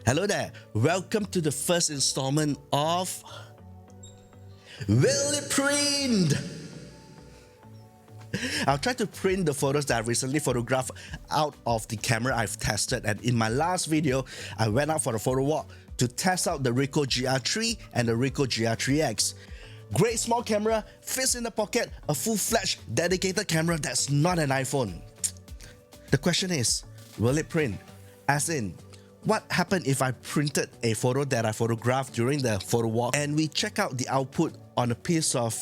Hello there, welcome to the first installment of Will It Print? I'll try to print the photos that I recently photographed out of the camera I've tested, and in my last video, I went out for a photo walk to test out the Ricoh GR3 and the Ricoh GR3X. Great small camera, fits in the pocket, a full-fledged dedicated camera that's not an iPhone. The question is, will it print? As in, what happened if I printed a photo that I photographed during the photo walk and we check out the output on a piece of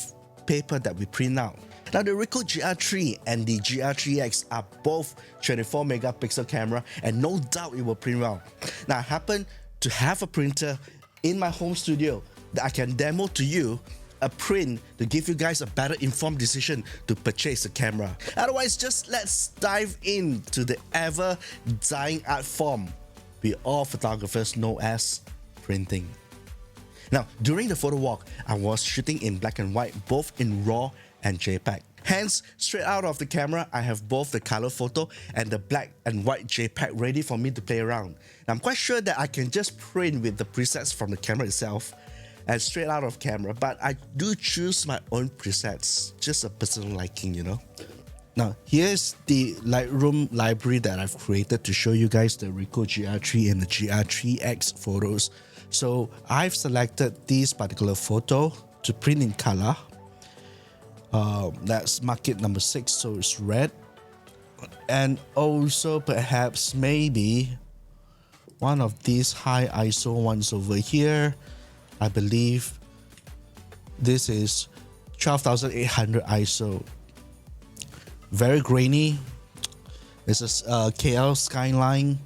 paper that we print out? Now the Ricoh GR3 and the GR3X are both 24 megapixel camera and no doubt it will print well. Now I happen to have a printer in my home studio that I can demo to you a print to give you guys a better informed decision to purchase a camera. Otherwise, just let's dive into the ever dying art form we all photographers know as printing. Now, during the photo walk, I was shooting in black and white, both in RAW and JPEG. Hence, straight out of the camera, I have both the color photo and the black and white JPEG ready for me to play around. Now, I'm quite sure that I can just print with the presets from the camera itself and straight out of camera, but I do choose my own presets, just a personal liking, you know. Now, here's the Lightroom library that I've created to show you guys the Ricoh GR3 and the GR3X photos. So I've selected this particular photo to print in color. That's market number 6, so it's red. And also perhaps maybe one of these high ISO ones over here. I believe this is 12,800 ISO. Very grainy. This is KL skyline,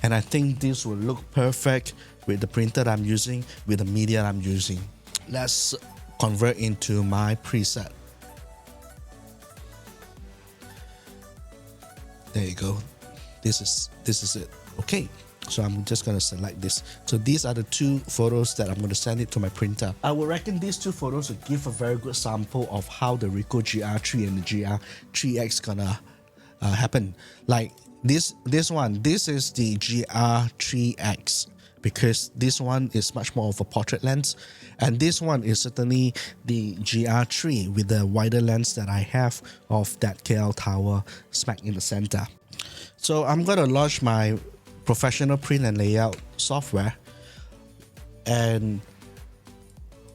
and I think this will look perfect with the printer that I'm using, with the media I'm using. Let's convert into my preset. There you go. This is it. Okay. So I'm just going to select this. So these are the two photos that I'm going to send it to my printer. I would reckon these two photos will give a very good sample of how the Ricoh GR3 and the GR3X gonna happen. Like this one, this is the GR3X because this one is much more of a portrait lens, and this one is certainly the GR3 with the wider lens that I have of that KL tower smack in the center. So I'm going to launch my professional print and layout software, and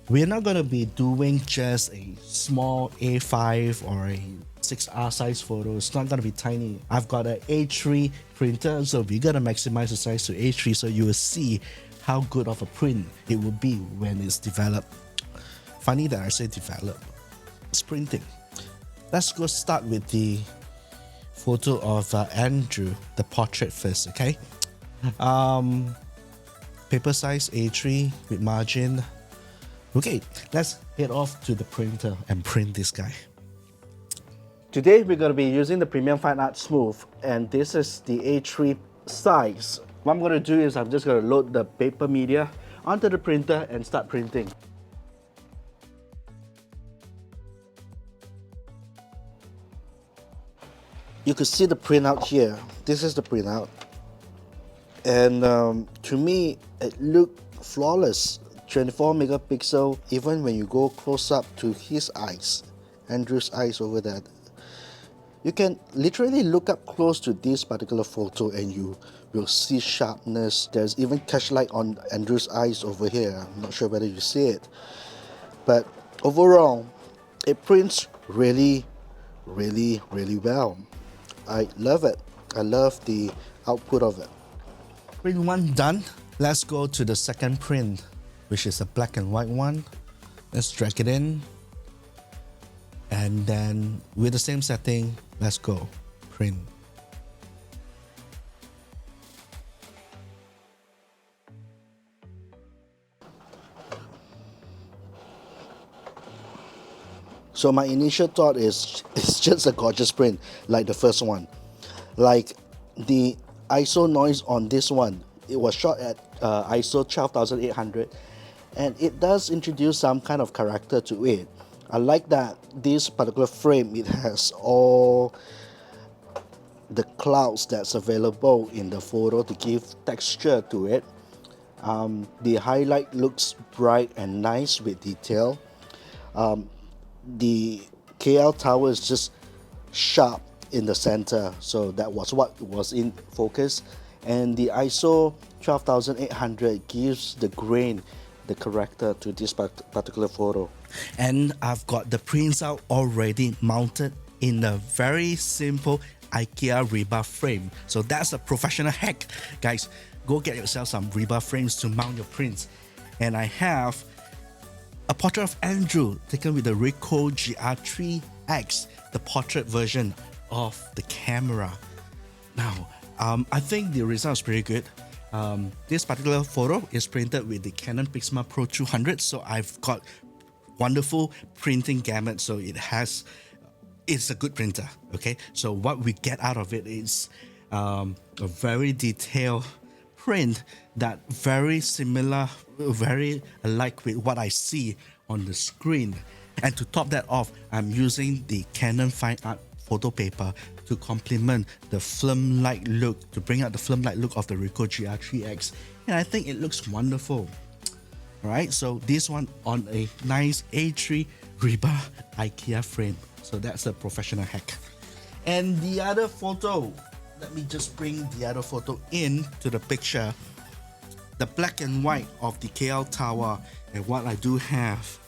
we're not going to be doing just a small A5 or a 6R size photo. It's not going to be tiny. I've got an A3 printer, so we're going to maximize the size to A3 so you will see how good of a print it will be when it's developed. Funny that I say develop. It's printing. Let's go start with the photo of Andrew, the portrait first, okay? Paper size A3 with margin. Okay, let's head off to the printer and print this guy. Today we're going to be using the Premium Fine Art Smooth, and this is the A3 size. What I'm going to do is I'm just going to load the paper media onto the printer and start printing. You could see the printout here. This is the printout. And to me, it looked flawless. 24 megapixel, even when you go close up to his eyes, Andrew's eyes over there. You can literally look up close to this particular photo and you will see sharpness. There's even catch light on Andrew's eyes over here. I'm not sure whether you see it. But overall, it prints really, really, really well. I love it. I love the output of it. Print 1 done. Let's go to the second print, which is a black and white one. Let's drag it in. And then with the same setting, let's go. Print. So my initial thought is it's just a gorgeous print like the first one. Like the ISO noise on this one, it was shot at ISO 12800, and it does introduce some kind of character to it. I like that this particular frame, it has all the clouds that's available in the photo to give texture to it. The highlight looks bright and nice with detail. The KL tower is just sharp in the center, so that was what was in focus. And the ISO 12800 gives the grain, the character to this particular photo. And I've got the prints out already mounted in a very simple IKEA rebar frame. So that's a professional hack, guys. Go get yourself some rebar frames to mount your prints. And I have a portrait of Andrew taken with the Ricoh GR3X, the portrait version of the camera. Now, I think the result is pretty good. This particular photo is printed with the Canon PIXMA Pro 200, so I've got wonderful printing gamut, so it's a good printer. Okay, so what we get out of it is a very detailed print that very similar, very alike with what I see on the screen. And to top that off, I'm using the Canon Fine Art photo paper to complement the film-like look, to bring out the film-like look of the Ricoh GR3X, and I think it looks wonderful. Alright, so this one on a nice A3 rebar IKEA frame, so that's a professional hack. And the other photo, let me just bring the other photo into the picture. The black and white of the KL tower, and what I do have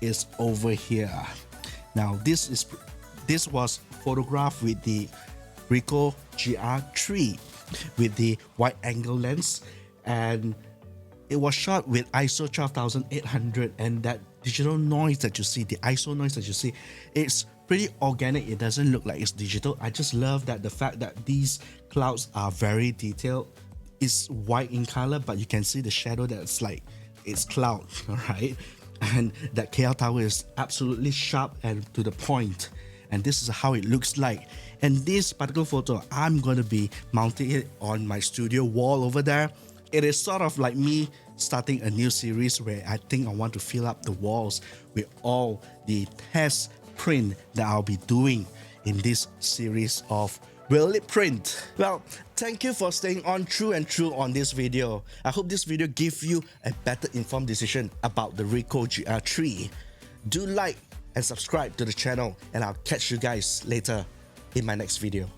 is over here. Now this was photographed with the Ricoh GR3 with the wide angle lens, and it was shot with ISO 12800, and that digital noise that you see, the ISO noise that you see, it's pretty organic. It doesn't look like it's digital. I just love that the fact that these clouds are very detailed. It's white in color, but you can see the shadow that's like it's cloud, all right? And that KL tower is absolutely sharp and to the point. And this is how it looks like. And this particular photo, I'm going to be mounting it on my studio wall over there. It is sort of like me starting a new series where I think I want to fill up the walls with all the test print that I'll be doing in this series of Will It Print? Well, thank you for staying on true and true on this video. I hope this video gives you a better informed decision about the Ricoh GR3. Do like and subscribe to the channel, and I'll catch you guys later in my next video.